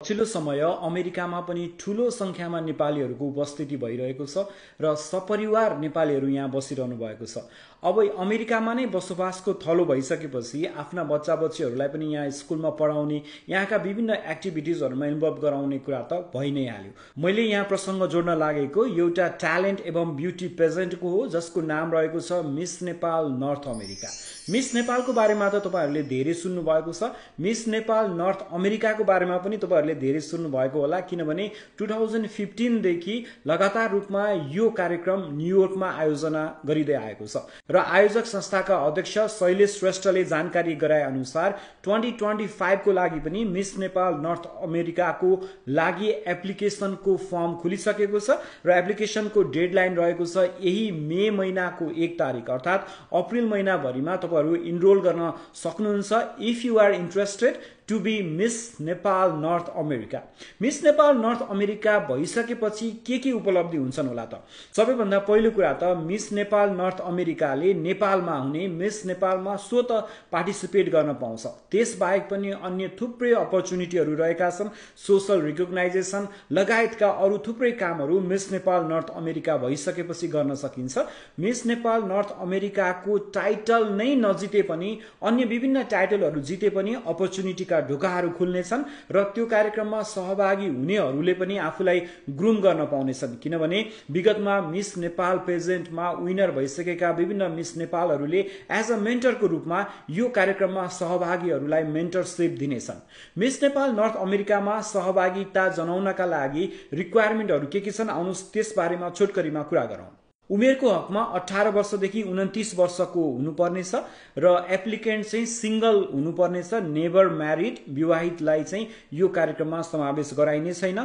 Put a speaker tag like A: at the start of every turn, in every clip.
A: पछिल्लो समय अमेरिकामा पनि ठूलो संख्यामा नेपालीहरूको उपस्थिति भइरहेको छ र सपरिवार नेपालीहरू यहाँ बसिरहनु भएको छ। अब अमेरिकामा नै बसोबासको थलो भइसकेपछि आफ्ना बच्चा बच्चीहरूलाई पनि यहाँ स्कुलमा पढाउने, यहाँका विभिन्न एक्टिभिटिजहरूमा इन्भल्भ गराउने कुरा त भइ नै हाल्यो। मैले यहाँ प्रसंग जोड्न लागेको एउटा ट्यालेन्ट एवं ब्युटी पेजेन्टको हो जसको नाम रहेको छ miss Nepal North America. Miss नेपालको बारेमा त तपाईहरूले धेरै सुन्नु भएको छ। मिस नेपाल नर्थ अमेरिकाको बारेमा पनि तपाईहरूले धेरै सुन्नु भएको होला, किनभने 2015 देखि लगातार रूपमा यो कार्यक्रम न्युयोर्कमा आयोजना गरिँदै आएको छ र आयोजक संस्थाका अध्यक्ष शैलेश श्रेष्ठले जानकारी गराए अनुसार 2025 को लागि पनि मिस नेपाल नर्थ अमेरिकाको लागि एप्लिकेसनको फर्म खुलिसकेको छ र एप्लिकेसनको डेडलाइन रहेको छ यही मे महिनाको 1 तारिक अर्थात अप्रिल महिनाभरिमा तपाईहरु इनरोल गर्न सक्नुहुन्छ if you are interested to be Miss Nepal North America. Miss Nepal North America भइसकेपछि के उपलब्धि हुन्छन् होला त? सबैभन्दा पहिलो कुरा त मिस नेपाल नर्थ अमेरिकाले नेपालमा हुने मिस नेपालमा स्वत पार्टिसिपेट गर्न पाउँछ। त्यसबाहेक पनि अन्य थुप्रै अपर्चुनिटीहरू रहेका छन्। सोशल रिकग्नाइजेसन लगायतका अरु थुप्रै कामहरू मिस नेपाल नर्थ अमेरिका भइसकेपछि गर्न सकिन्छ। मिस नेपाल नर्थ अमेरिकाको टाइटल नै नजिते पनि अन्य विभिन्न टाइटलहरू जिते पनि अपर्चुनिटीका ढोकाहरू खुल्नेछन् र त्यो कार्यक्रममा सहभागी हुनेहरूले पनि आफूलाई ग्रुम गर्न पाउनेछन्, किनभने विगतमा मिस नेपाल पेजेन्टमा विनर भइसकेका विभिन्न मिस नेपालहरूले एज अ मेन्टरको रूपमा यो कार्यक्रममा सहभागीहरूलाई मेन्टरशिप दिनेछन्। मिस नेपाल नर्थ अमेरिकामा सहभागिता जनाउनका लागि रिक्वायरमेन्टहरू के छन्, आउनुहोस् त्यसबारेमा छोटकरीमा कुरा गरौँ। उमेरको हकमा 18 वर्षदेखि 29 वर्षको हुनुपर्नेछ र एप्लिकेन्ट चाहिँ सिंगल हुनुपर्नेछ, नेभर म्यारिड, विवाहितलाई चाहिँ यो कार्यक्रममा समावेश गराइने छैन।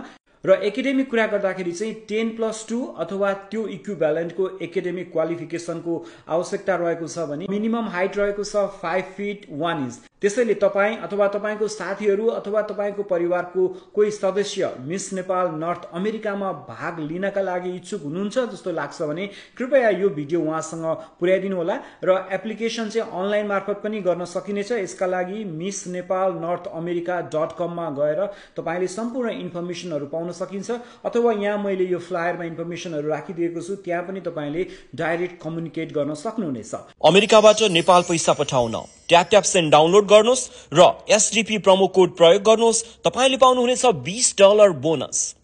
A: र एकाडेमिक कुरा गर्दाखेरि चाहिँ 10+2 अथवा त्यो इक्विभ्यालेन्टको एकाडेमिक क्वालिफिकेसनको आवश्यकता रहेको छ भने मिनिमम हाइट रहेको छ 5 फिट 1 इन्च। त्यसैले तपाई अथवा तपाईको साथीहरू अथवा तपाईको परिवारको कोही सदस्य मिस नेपाल नर्थ अमेरिकामा भाग लिनका लागि इच्छुक हुनुहुन्छ जस्तो लाग्छ भने कृपया यो भिडियो उहाँसँग पुर्याइदिनु होला र एप्लिकेसन चाहिँ अनलाइन मार्फत पनि गर्न सकिनेछ। यसका लागि missnepalnorthamerica.com मा गएर तपाईले सम्पूर्ण इन्फर्मेसनहरू पाउन सकिन्छ, अथवा यहाँ मैले यो फ्लायरमा इन्फर्मेसनहरू राखिदिएको छु, त्यहाँ पनि तपाईले डाइरेक्ट कम्युनिकेट गर्न सक्नुहुनेछ।
B: अमेरिकाबाट नेपाल पैसा पठाउन ट्याप सेन्ड डाउनलोड गर्नुहोस् र एसडीपी प्रोमो कोड प्रयोग गर्नुहोस्। तपाईले पाउनुहुनेछ $20 बोनस।